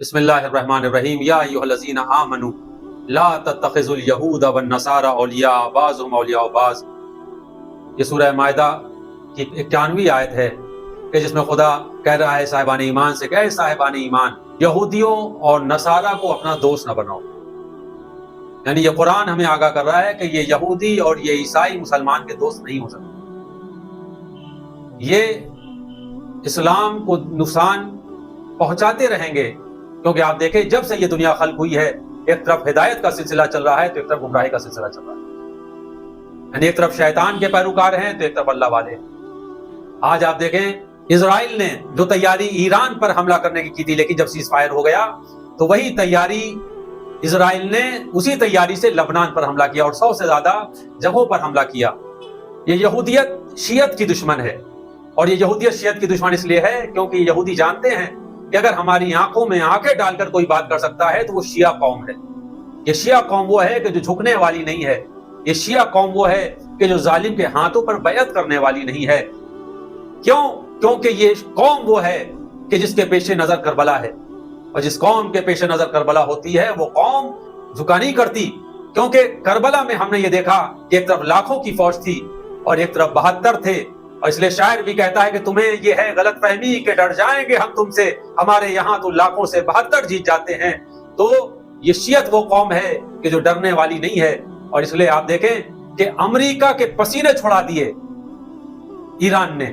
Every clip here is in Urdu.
بسم اللہ الرحمن الرحیم یا ایھا الذین آمنوا لا تتخذوا الیہود والنصارى اولیاء بعضهم اولیاء بعض۔ یہ سورہ مائدہ کی 91ویں آیت ہے کہ جس میں خدا کہہ رہا ہے صاحبان ایمان سے کہ اے صاحبان ایمان، یہودیوں اور نصارہ کو اپنا دوست نہ بناؤ۔ یعنی یہ قرآن ہمیں آگاہ کر رہا ہے کہ یہ یہودی اور یہ عیسائی مسلمان کے دوست نہیں ہو سکتے۔ یہ اسلام کو نقصان پہنچاتے رہیں گے، کیونکہ آپ دیکھیں جب سے یہ دنیا خلق ہوئی ہے ایک طرف ہدایت کا سلسلہ چل رہا ہے تو ایک طرف گمراہی کا سلسلہ چل رہا ہے، یعنی ایک طرف شیطان کے پیروکار ہیں تو ایک طرف اللہ والے ہیں۔ آج آپ دیکھیں اسرائیل نے جو تیاری ایران پر حملہ کرنے کی تھی، لیکن جب سیز فائر ہو گیا تو وہی تیاری اسرائیل نے اسی تیاری سے لبنان پر حملہ کیا اور 100 سے زیادہ جگہوں پر حملہ کیا۔ یہ یہودیت شیعت کی دشمن ہے، اور یہ یہودیت شیعت کی دشمن اس لیے ہے کیونکہ یہودی جانتے ہیں کہ اگر ہماری آنکھوں میں آنکھیں ڈال کر کوئی بات کر سکتا ہے تو وہ شیعہ قوم ہے۔ یہ شیعہ قوم وہ ہے کہ جو جھکنے والی نہیں ہے، یہ شیعہ قوم وہ ہے کہ جو ظالم کے ہاتھوں پر بیعت کرنے والی نہیں ہے۔ کیوں؟ کیونکہ یہ قوم وہ ہے کہ جس کے پیش نظر کربلا ہے، اور جس قوم کے پیش نظر کربلا ہوتی ہے وہ قوم جھکا نہیں کرتی، کیونکہ کربلا میں ہم نے یہ دیکھا کہ ایک طرف لاکھوں کی فوج تھی اور ایک طرف 72 تھے، اور اس لیے شاعر بھی کہتا ہے کہ تمہیں یہ ہے غلط فہمی کہ ڈر جائیں گے ہم تم سے، ہمارے یہاں تو لاکھوں سے 72 جیت جاتے ہیں۔ تو یہ شیعت وہ قوم ہے کہ جو ڈرنے والی نہیں ہے، اور اس لیے آپ دیکھیں کہ امریکہ کے پسینے چھڑا دیے ایران نے،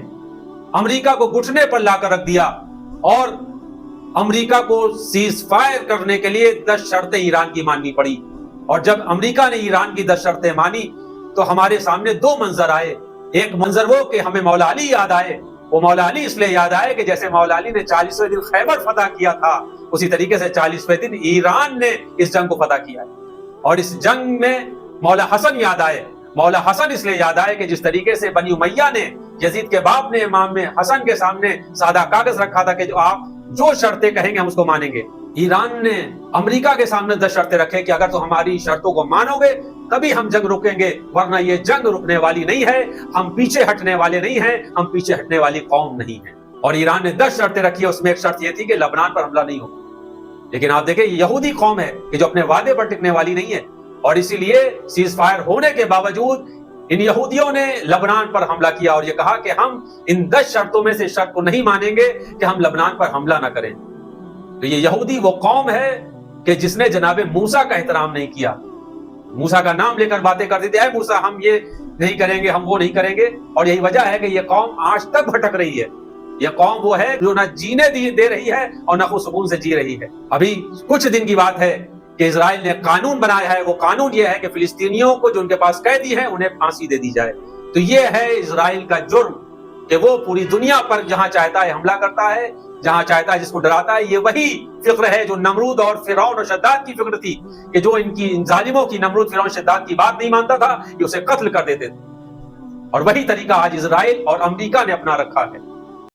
امریکہ کو گھٹنے پر لا کر رکھ دیا، اور امریکہ کو سیز فائر کرنے کے لیے 10 شرطیں ایران کی ماننی پڑی۔ اور جب امریکہ نے ایران کی 10 شرطیں مانی تو ہمارے سامنے 2 منظر آئے۔ ایک منظر وہ کہ ہمیں مولا علی یاد آئے، وہ مولا علی اس لیے یاد آئے کہ جیسے مولا علی نے 40ویں دن خیبر فتح کیا تھا، اسی طریقے سے 40ویں دن ایران نے اس جنگ کو فتح کیا ہے، اور اس جنگ میں مولا حسن یاد آئے۔ مولا حسن اس لیے یاد آئے کہ جس طریقے سے بنی امیہ نے، یزید کے باپ نے امام میں حسن کے سامنے سادہ کاغذ رکھا تھا کہ جو آپ جو شرطیں کہیں گے ہم اس کو مانیں گے، ایران نے امریکہ کے سامنے 10 شرطیں رکھے کہ اگر تو ہماری شرطوں کو مانو گے تبھی ہم جنگ رکیں گے، ورنہ یہ جنگ رکنے والی نہیں ہے، ہم پیچھے ہٹنے والے نہیں ہیں، ہم پیچھے ہٹنے والی قوم نہیں ہیں۔ اور ایران نے 10 شرطیں رکھی، اس میں ایک شرط یہ تھی کہ لبنان پر حملہ نہیں ہوگا۔ لیکن آپ دیکھیں یہ یہودی قوم ہے کہ جو اپنے وعدے پر ٹکنے والی نہیں ہے، اور اسی لیے سیز فائر ہونے کے باوجود ان یہودیوں نے لبنان پر حملہ کیا اور یہ کہا کہ ہم ان 10 شرطوں میں سے شرط کو نہیں مانیں گے کہ ہم لبنان پر حملہ نہ کریں۔ تو یہ یہودی وہ قوم ہے کہ جس نے جناب موسیٰ کا احترام نہیں کیا، موسیٰ کا نام لے کر باتیں کرتے تھے، اے موسیٰ ہم یہ نہیں کریں گے، ہم وہ نہیں کریں گے، اور یہی وجہ ہے کہ یہ قوم آج تک بھٹک رہی ہے۔ یہ قوم وہ ہے جو نہ جینے دے رہی ہے اور نہ خود سکون سے جی رہی ہے۔ ابھی کچھ دن کی بات ہے کہ اسرائیل نے قانون بنایا ہے، وہ قانون یہ ہے کہ فلسطینیوں کو جو ان کے پاس قیدی ہیں انہیں پھانسی دے دی جائے۔ تو یہ ہے اسرائیل کا جرم کہ وہ پوری دنیا پر جہاں چاہتا ہے حملہ کرتا ہے، جہاں چاہتا ہے جس کو ڈراتا ہے۔ یہ وہی فکر ہے جو نمرود اور فرعون اور شداد کی فکر تھی کہ جو ان ظالموں کی، نمرود فرعون شداد کی بات نہیں مانتا تھا، یہ اسے قتل کر دیتے تھے، اور وہی طریقہ آج اسرائیل اور امریکہ نے اپنا رکھا ہے۔